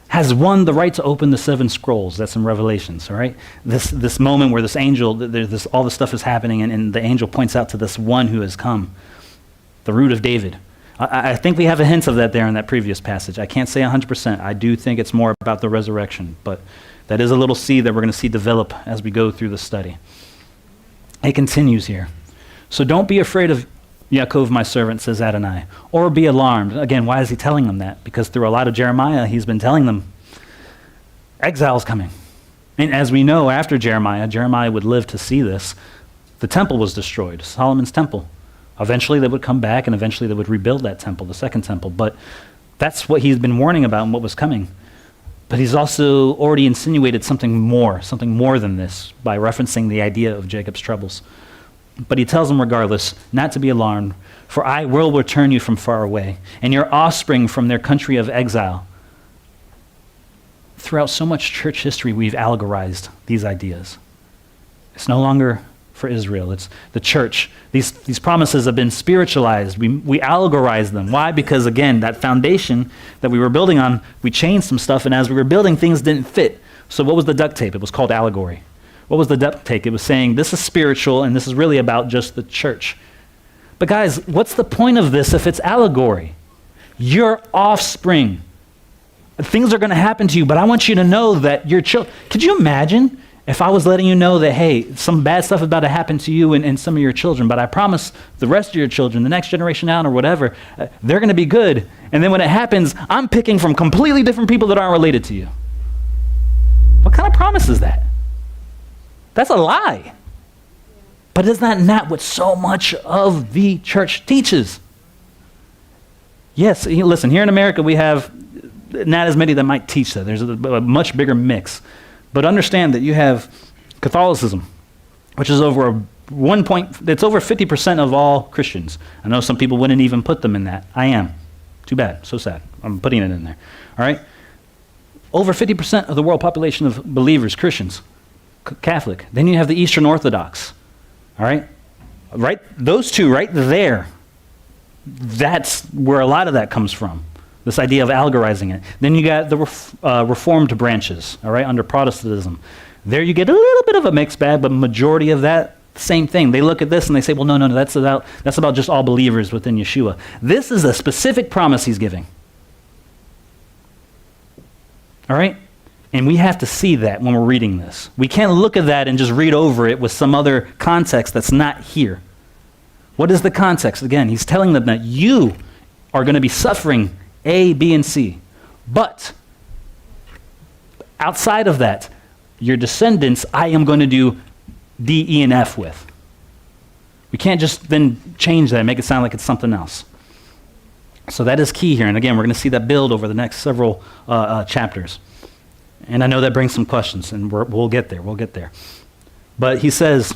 Speaker 1: has won the right to open the 7 scrolls." That's in Revelations, all right? This moment where this angel, all this stuff is happening, and the angel points out to this one who has come. the root of David. I think we have a hint of that there in that previous passage. I can't say 100%. I do think it's more about the resurrection, but that is a little seed that we're going to see develop as we go through the study. It continues here. So don't be afraid of Yaakov, my servant, says Adonai, or be alarmed. Again, why is he telling them that? Because through a lot of Jeremiah, he's been telling them, exile's coming. And as we know, after Jeremiah would live to see this. The temple was destroyed, Solomon's temple. Eventually they would come back, and eventually they would rebuild that temple, the second temple. But that's what he's been warning about and what was coming. But he's also already insinuated something more than this, by referencing the idea of Jacob's troubles. But he tells them regardless, not to be alarmed, for I will return you from far away, and your offspring from their country of exile. Throughout so much church history, we've allegorized these ideas. It's no longer for Israel. It's the church. These promises have been spiritualized. We allegorize them. Why? Because, again, that foundation that we were building on, we changed some stuff, and as we were building, things didn't fit. So what was the duct tape? It was called allegory. What was the duct tape? It was saying, this is spiritual, and this is really about just the church. But guys, what's the point of this if it's allegory? Your offspring. Things are going to happen to you, but I want you to know that your children. Could you imagine if I was letting you know that, hey, some bad stuff is about to happen to you and some of your children, but I promise the rest of your children, the next generation down or whatever, they're going to be good. And then when it happens, I'm picking from completely different people that aren't related to you. What kind of promise is that? That's a lie. But is that not what so much of the church teaches? Yes, listen, here in America we have not as many that might teach that. There's a much bigger mix. But understand that you have Catholicism, which is over it's over 50% of all Christians. I know some people wouldn't even put them in that. I am. Too bad. So sad. I'm putting it in there. All right? Over 50% of the world population of believers, Christians, Catholic. Then you have the Eastern Orthodox. All right? Right? Those two right there. That's where a lot of that comes from. This idea of allegorizing it. Then you got the Reformed branches, all right, under Protestantism. There you get a little bit of a mixed bag, but majority of that, same thing. They look at this and they say, well, no, that's about just all believers within Yeshua. This is a specific promise he's giving. All right? And we have to see that when we're reading this. We can't look at that and just read over it with some other context that's not here. What is the context? Again, he's telling them that you are going to be suffering A, B, and C. But outside of that, your descendants, I am going to do D, E, and F with. We can't just then change that and make it sound like it's something else. So that is key here. And again, we're going to see that build over the next several chapters. And I know that brings some questions, and we'll get there. We'll get there. But he says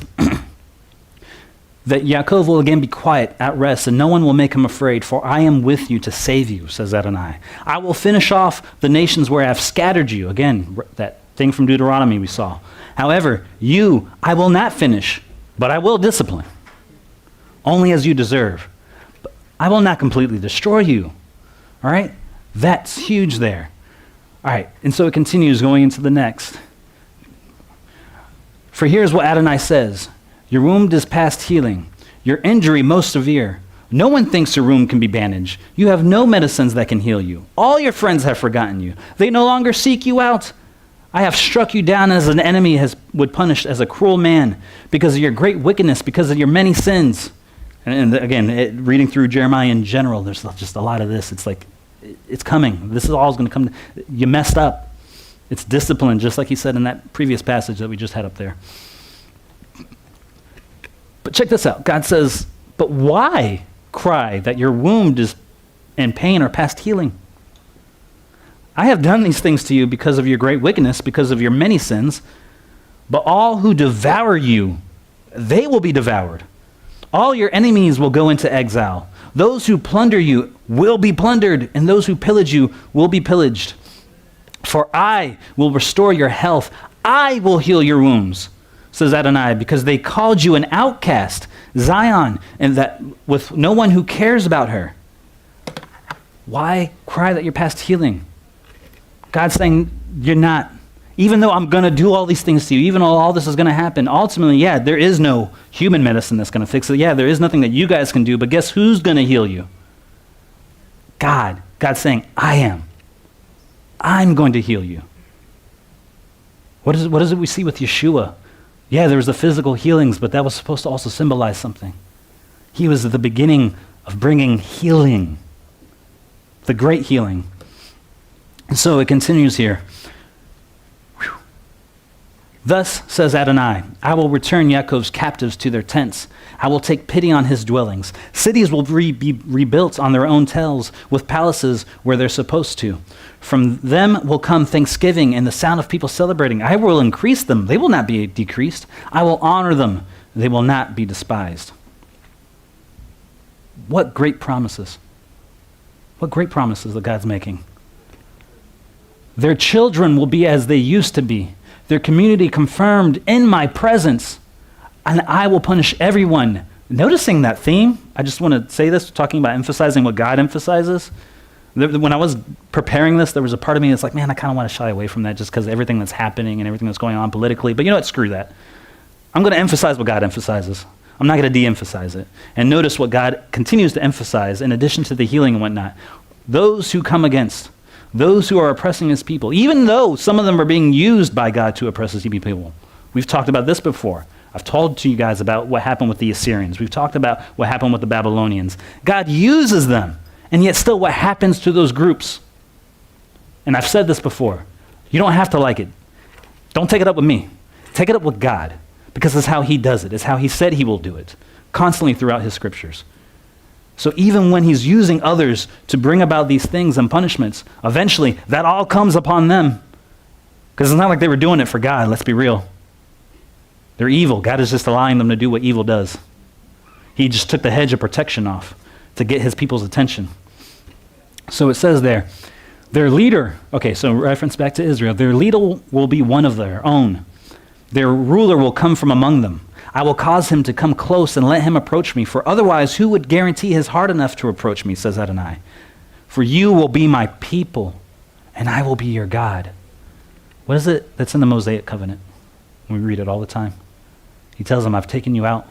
Speaker 1: that Yaakov will again be quiet, at rest, and no one will make him afraid, for I am with you to save you, says Adonai. I will finish off the nations where I have scattered you. Again, that thing from Deuteronomy we saw. However, you I will not finish, but I will discipline, only as you deserve. But I will not completely destroy you. All right? That's huge there. All right, and so it continues going into the next. For here's what Adonai says. Your wound is past healing, your injury most severe. No one thinks your wound can be bandaged. You have no medicines that can heal you. All your friends have forgotten you. They no longer seek you out. I have struck you down as an enemy would punish as a cruel man because of your great wickedness, because of your many sins. And again, reading through Jeremiah in general, there's just a lot of this. It's like, it's coming. This is all going to come. You messed up. It's discipline, just like he said in that previous passage that we just had up there. But check this out. God says, but why cry that your wound is and pain are past healing? I have done these things to you because of your great wickedness, because of your many sins. But all who devour you, they will be devoured. All your enemies will go into exile. Those who plunder you will be plundered, and those who pillage you will be pillaged. For I will restore your health. I will heal your wounds, says Adonai, because they called you an outcast, Zion, and that with no one who cares about her. Why cry that you're past healing? God's saying you're not. Even though I'm going to do all these things to you, even though all this is going to happen, ultimately, yeah, there is no human medicine that's going to fix it. Yeah, there is nothing that you guys can do, but guess who's going to heal you? God. God's saying, I am. I'm going to heal you. What is it we see with Yeshua? Yeah, there was the physical healings, but that was supposed to also symbolize something. He was at the beginning of bringing healing, the great healing. And so it continues here. Thus says Adonai, I will return Yaakov's captives to their tents. I will take pity on his dwellings. Cities will be rebuilt on their own tells, with palaces where they're supposed to. From them will come thanksgiving and the sound of people celebrating. I will increase them. They will not be decreased. I will honor them. They will not be despised. What great promises. What great promises that God's making. Their children will be as they used to be. Their community confirmed in my presence, and I will punish everyone. Noticing that theme, I just want to say this, talking about emphasizing what God emphasizes. When I was preparing this, there was a part of me that's like, man, I kind of want to shy away from that just because everything that's happening and everything that's going on politically. But you know what? Screw that. I'm going to emphasize what God emphasizes. I'm not going to de-emphasize it. And notice what God continues to emphasize in addition to the healing and whatnot. Those who come against, those who are oppressing his people, even though some of them are being used by God to oppress his people. We've talked about this before. I've told to you guys about what happened with the Assyrians. We've talked about what happened with the Babylonians. God uses them, and yet still what happens to those groups? And I've said this before. You don't have to like it. Don't take it up with me. Take it up with God, because it's how he does it. It's how he said he will do it, constantly throughout his scriptures. So even when he's using others to bring about these things and punishments, eventually that all comes upon them. Because it's not like they were doing it for God, let's be real. They're evil. God is just allowing them to do what evil does. He just took the hedge of protection off to get his people's attention. So it says there, their leader, okay, so reference back to Israel, their leader will be one of their own. Their ruler will come from among them. I will cause him to come close and let him approach me, for otherwise who would guarantee his heart enough to approach me, says Adonai. For you will be my people, and I will be your God. What is it that's in the Mosaic covenant? We read it all the time. He tells them, I've taken you out.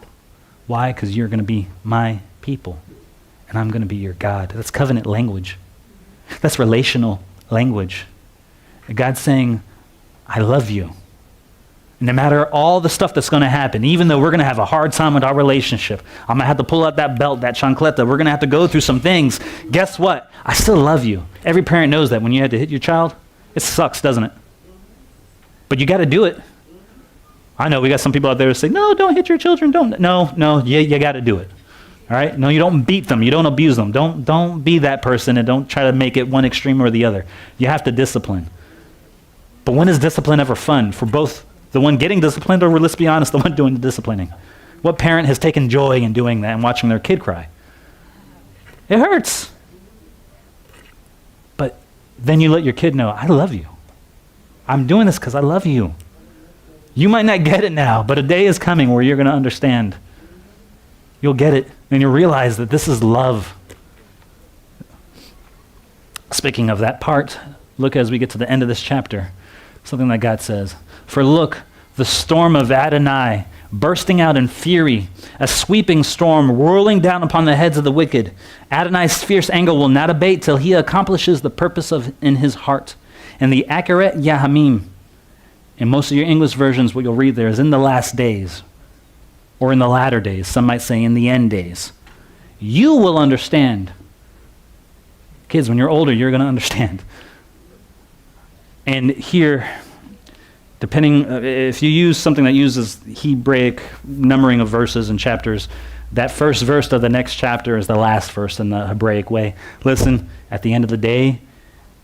Speaker 1: Why? Because you're going to be my people, and I'm going to be your God. That's covenant language. That's relational language. God's saying, I love you. No matter all the stuff that's going to happen, even though we're going to have a hard time with our relationship, I'm going to have to pull out that belt, that chancleta, we're going to have to go through some things. Guess what? I still love you. Every parent knows that when you had to hit your child, it sucks, doesn't it? But you got to do it. I know we got some people out there who say, no, don't hit your children. No, you got to do it. All right? No, you don't beat them. You don't abuse them. Don't be that person, and don't try to make it one extreme or the other. You have to discipline. But when is discipline ever fun for both the one getting disciplined, or let's be honest, the one doing the disciplining? What parent has taken joy in doing that and watching their kid cry? It hurts. But then you let your kid know, I love you. I'm doing this because I love you. You might not get it now, but a day is coming where you're going to understand. You'll get it, and you'll realize that this is love. Speaking of that part, look as we get to the end of this chapter, something that God says. For look, the storm of Adonai, bursting out in fury, a sweeping storm whirling down upon the heads of the wicked. Adonai's fierce anger will not abate till he accomplishes the purpose in his heart. And the Akeret Yahamim, in most of your English versions, what you'll read there is in the last days, or in the latter days. Some might say in the end days. You will understand. Kids, when you're older, you're going to understand. And here, depending, if you use something that uses Hebraic numbering of verses and chapters, that first verse of the next chapter is the last verse in the Hebraic way. Listen, at the end of the day,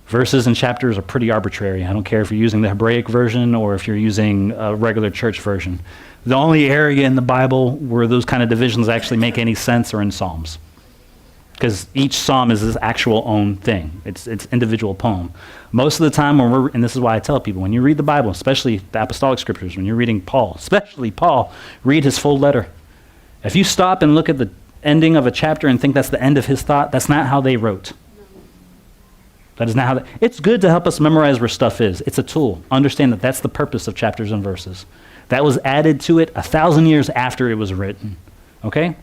Speaker 1: verses and chapters are pretty arbitrary. I don't care if you're using the Hebraic version or if you're using a regular church version. The only area in the Bible where those kind of divisions actually make any sense are in Psalms, because each psalm is its actual own thing. It's individual poem. Most of the time, and this is why I tell people, when you read the Bible, especially the apostolic scriptures, when you're reading Paul, especially Paul, read his full letter. If you stop and look at the ending of a chapter and think that's the end of his thought, that's not how they wrote. That is not how it's good to help us memorize where stuff is. It's a tool. Understand that that's the purpose of chapters and verses. That was added to it 1,000 years after it was written. Okay?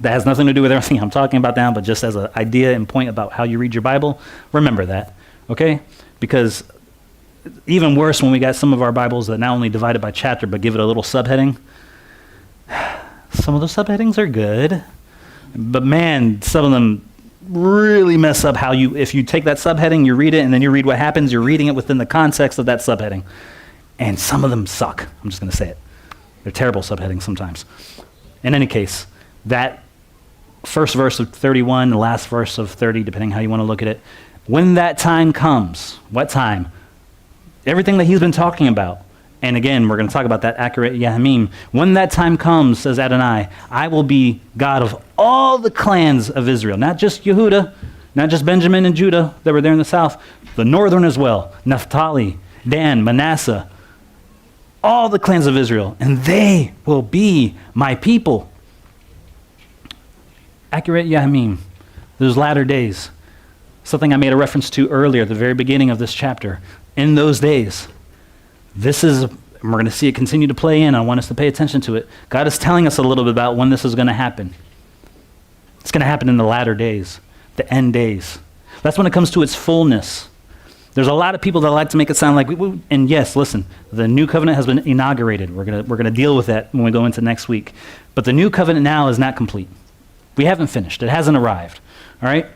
Speaker 1: That has nothing to do with everything I'm talking about now, but just as an idea and point about how you read your Bible, remember that. Okay? Because even worse when we got some of our Bibles that not only divide it by chapter, but give it a little subheading. Some of those subheadings are good, but man, some of them really mess up how if you take that subheading, you read it, and then you read what happens, you're reading it within the context of that subheading. And some of them suck. I'm just going to say it. They're terrible subheadings sometimes. In any case, that first verse of 31, the last verse of 30, depending how you want to look at it, when that time comes, what time? Everything that he's been talking about. And again, we're going to talk about that accurate Yahmim. When that time comes, says Adonai, I will be God of all the clans of Israel. Not just Yehuda, not just Benjamin and Judah that were there in the south, the northern as well. Naphtali, Dan, Manasseh, all the clans of Israel. And they will be my people. Accurate Yahmim, those latter days. Something I made a reference to earlier at the very beginning of this chapter. In those days, this is, and we're going to see it continue to play in. I want us to pay attention to it. God is telling us a little bit about when this is going to happen. It's going to happen in the latter days, the end days. That's when it comes to its fullness. There's a lot of people that like to make it sound like, and yes, listen, the new covenant has been inaugurated. We're going to deal with that when we go into next week. But the new covenant now is not complete. We haven't finished. It hasn't arrived. All right?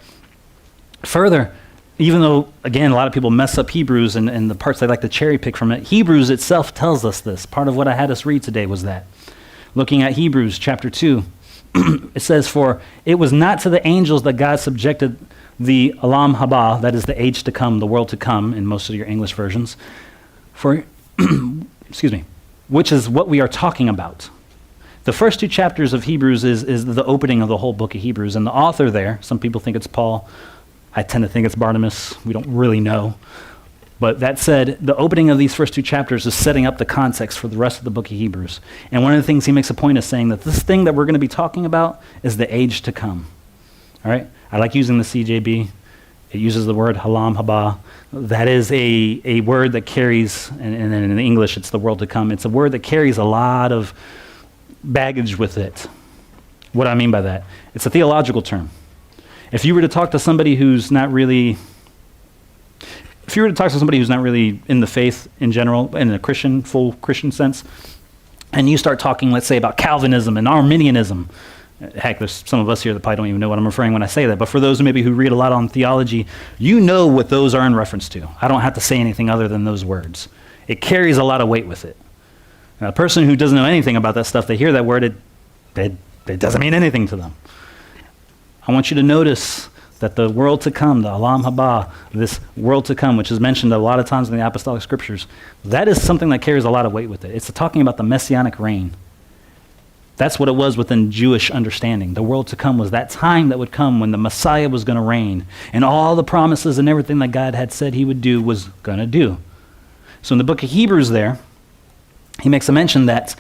Speaker 1: Further, even though, again, a lot of people mess up Hebrews and the parts they like to cherry pick from it, Hebrews itself tells us this. Part of what I had us read today was that. Looking at Hebrews chapter 2, it says, for it was not to the angels that God subjected the Olam Haba, that is the age to come, the world to come, in most of your English versions, for, excuse me, which is what we are talking about. The first two chapters of Hebrews is the opening of the whole book of Hebrews, and the author there, some people think it's Paul, I tend to think it's Barnabas. We don't really know. But that said, the opening of these first two chapters is setting up the context for the rest of the book of Hebrews. And one of the things he makes a point of saying that this thing that we're going to be talking about is the age to come. All right? I like using the CJB. It uses the word halam haba. That is a word that carries, and in English it's the world to come. It's a word that carries a lot of baggage with it. What do I mean by that? It's a theological term. If you were to talk to somebody who's not really in the faith in general, in a Christian, full Christian sense, and you start talking, let's say, about Calvinism and Arminianism, heck, there's some of us here that probably don't even know what I'm referring when I say that, but for those who read a lot on theology, you know what those are in reference to. I don't have to say anything other than those words. It carries a lot of weight with it. Now, a person who doesn't know anything about that stuff, they hear that word, it doesn't mean anything to them. I want you to notice that the world to come, the Olam Haba, this world to come, which is mentioned a lot of times in the apostolic scriptures, that is something that carries a lot of weight with it. It's talking about the messianic reign. That's what it was within Jewish understanding. The world to come was that time that would come when the Messiah was going to reign, and all the promises and everything that God had said he would do was going to do. So in the book of Hebrews there, he makes a mention that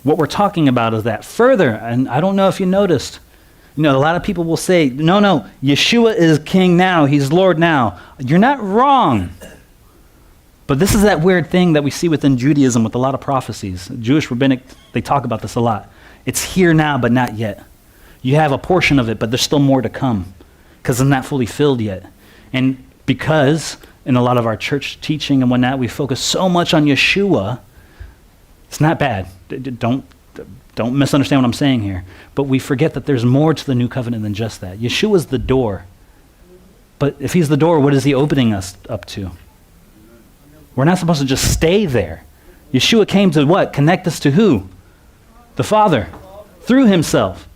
Speaker 1: what we're talking about is that further, and I don't know if you noticed, a lot of people will say, no, Yeshua is king now, he's Lord now. You're not wrong. But this is that weird thing that we see within Judaism with a lot of prophecies. Jewish rabbinic, they talk about this a lot. It's here now, but not yet. You have a portion of it, but there's still more to come because it's not fully filled yet. And because in a lot of our church teaching and whatnot, we focus so much on Yeshua, it's not bad. Don't misunderstand what I'm saying here. But we forget that there's more to the new covenant than just that. Yeshua's the door. But if he's the door, what is he opening us up to? We're not supposed to just stay there. Yeshua came to what? Connect us to who? The Father. Through himself.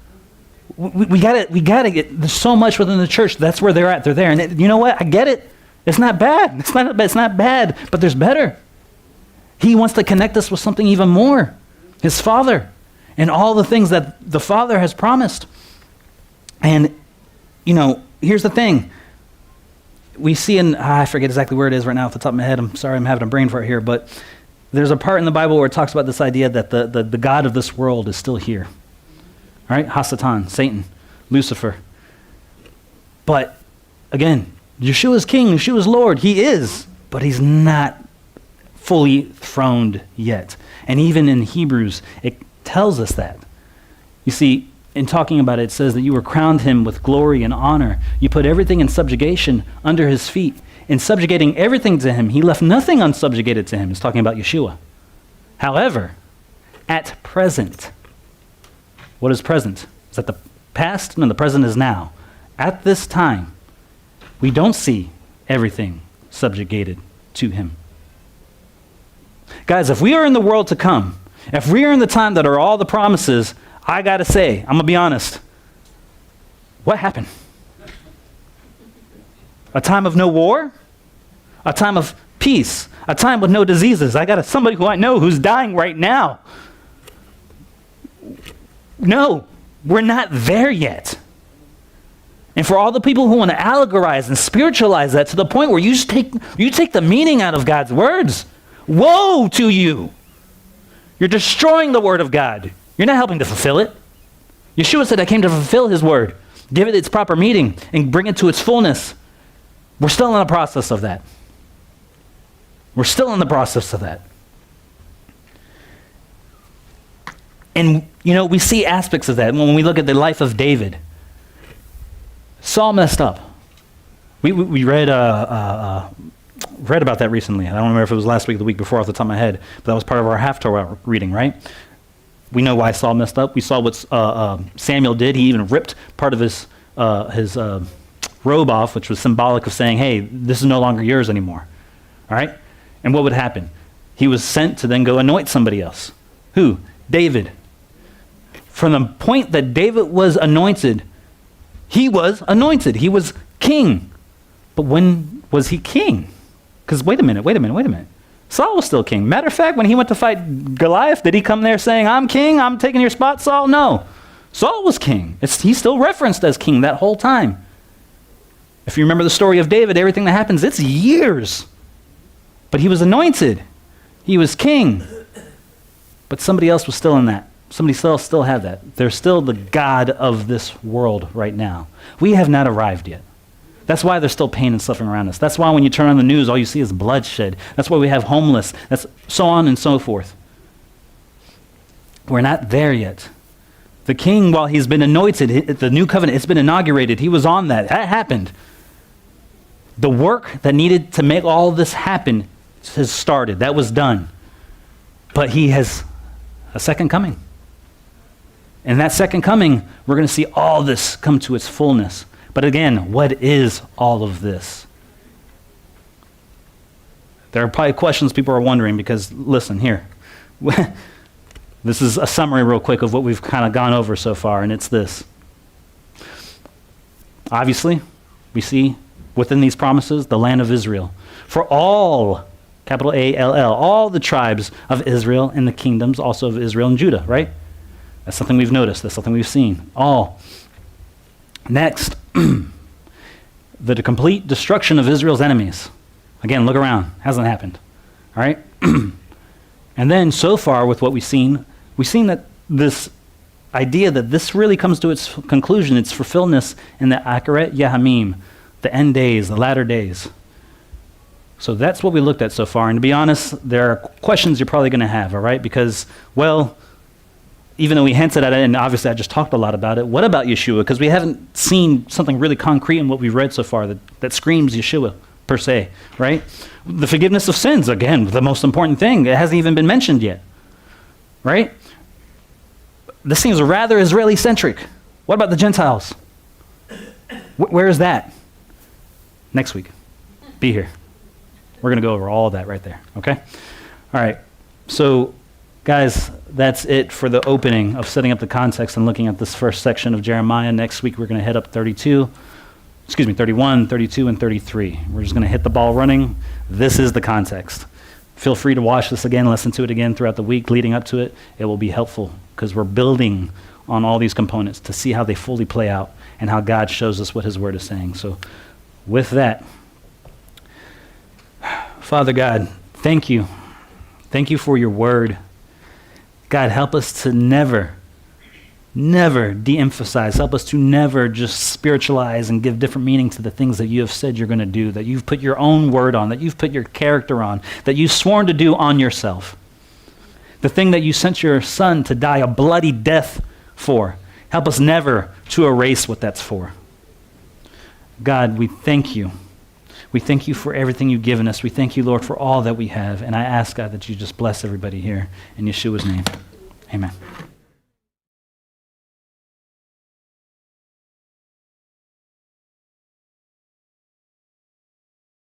Speaker 1: We got to get, there's so much within the church. That's where they're at. They're there. And you know what? I get it. It's not bad. It's not bad, but there's better. He wants to connect us with something even more. His Father. And all the things that the Father has promised. And, here's the thing. We see I forget exactly where it is right now off the top of my head. I'm sorry, I'm having a brain fart here. But there's a part in the Bible where it talks about this idea that the God of this world is still here. All right? Hasatan, Satan, Lucifer. But, again, Yeshua's king, Yeshua's Lord. He is, but he's not fully throned yet. And even in Hebrews, it tells us that. You see, in talking about it, it says that you were crowned him with glory and honor. You put everything in subjugation under his feet. In subjugating everything to him, he left nothing unsubjugated to him. It's talking about Yeshua. However, at present, what is present? Is that the past? No, the present is now. At this time, we don't see everything subjugated to him. Guys, if we are in the world to come, if we are in the time that are all the promises, I got to say, I'm going to be honest, what happened? A time of no war? A time of peace? A time with no diseases? I got somebody who I know who's dying right now. No, we're not there yet. And for all the people who want to allegorize and spiritualize that to the point where you take the meaning out of God's words, woe to you. You're destroying the word of God. You're not helping to fulfill it. Yeshua said, I came to fulfill his word, give it its proper meaning, and bring it to its fullness. We're still in the process of that. We're still in the process of that. And, we see aspects of that when we look at the life of David. Saul messed up. We read about that recently. I don't remember if it was last week or the week before off the top of my head, but that was part of our Haftarah reading, right? We know why Saul messed up. We saw what Samuel did. He even ripped part of his robe off, which was symbolic of saying, hey, this is no longer yours anymore. All right? And what would happen? He was sent to then go anoint somebody else. Who? David. From the point that David was anointed, he was anointed. He was king. But when was he king? Because wait a minute. Saul was still king. Matter of fact, when he went to fight Goliath, did he come there saying, I'm king, I'm taking your spot, Saul? No. Saul was king. He's still referenced as king that whole time. If you remember the story of David, everything that happens, it's years. But he was anointed. He was king. But somebody else was still in that. Somebody else still had that. They're still the God of this world right now. We have not arrived yet. That's why there's still pain and suffering around us. That's why when you turn on the news, all you see is bloodshed. That's why we have homeless. That's so on and so forth. We're not there yet. The king, while he's been anointed, the new covenant, it's been inaugurated. He was on that. That happened. The work that needed to make all this happen has started. That was done. But he has a second coming. And that second coming, we're going to see all this come to its fullness. But again, what is all of this? There are probably questions people are wondering because, listen, here. This is a summary real quick of what we've kind of gone over so far, and it's this. Obviously, we see within these promises the land of Israel. For all, capital A-L-L, all the tribes of Israel and the kingdoms also of Israel and Judah, right? That's something we've noticed. That's something we've seen. All. Next, the complete destruction of Israel's enemies. Again, look around. Hasn't happened. All right? And then so far with what we've seen that this idea that this really comes to its conclusion, its fulfillment in the Akaret Yahamim, the end days, the latter days. So that's what we looked at so far. And to be honest, there are questions you're probably going to have, all right? Because, well, even though we hinted at it, and obviously I just talked a lot about it, what about Yeshua? Because we haven't seen something really concrete in what we've read so far that screams Yeshua, per se, right? The forgiveness of sins, again, the most important thing. It hasn't even been mentioned yet, right? This seems rather Israeli-centric. What about the Gentiles? Where is that? Next week. Be here. We're going to go over all of that right there, okay? All right. So, guys, that's it for the opening of setting up the context and looking at this first section of Jeremiah. Next week, we're going to hit up 31, 32, and 33. We're just going to hit the ball running. This is the context. Feel free to watch this again, listen to it again throughout the week leading up to it. It will be helpful because we're building on all these components to see how they fully play out and how God shows us what his word is saying. So with that, Father God, thank you. Thank you for your word. God, help us to never never de-emphasize. Help us to never just spiritualize and give different meaning to the things that you have said you're going to do, that you've put your own word on, that you've put your character on, that you've sworn to do on yourself. The thing that you sent your son to die a bloody death for. Help us never to erase what that's for. God, we thank you. We thank you for everything you've given us. We thank you, Lord, for all that we have. And I ask, God, that you just bless everybody here. In Yeshua's name, amen.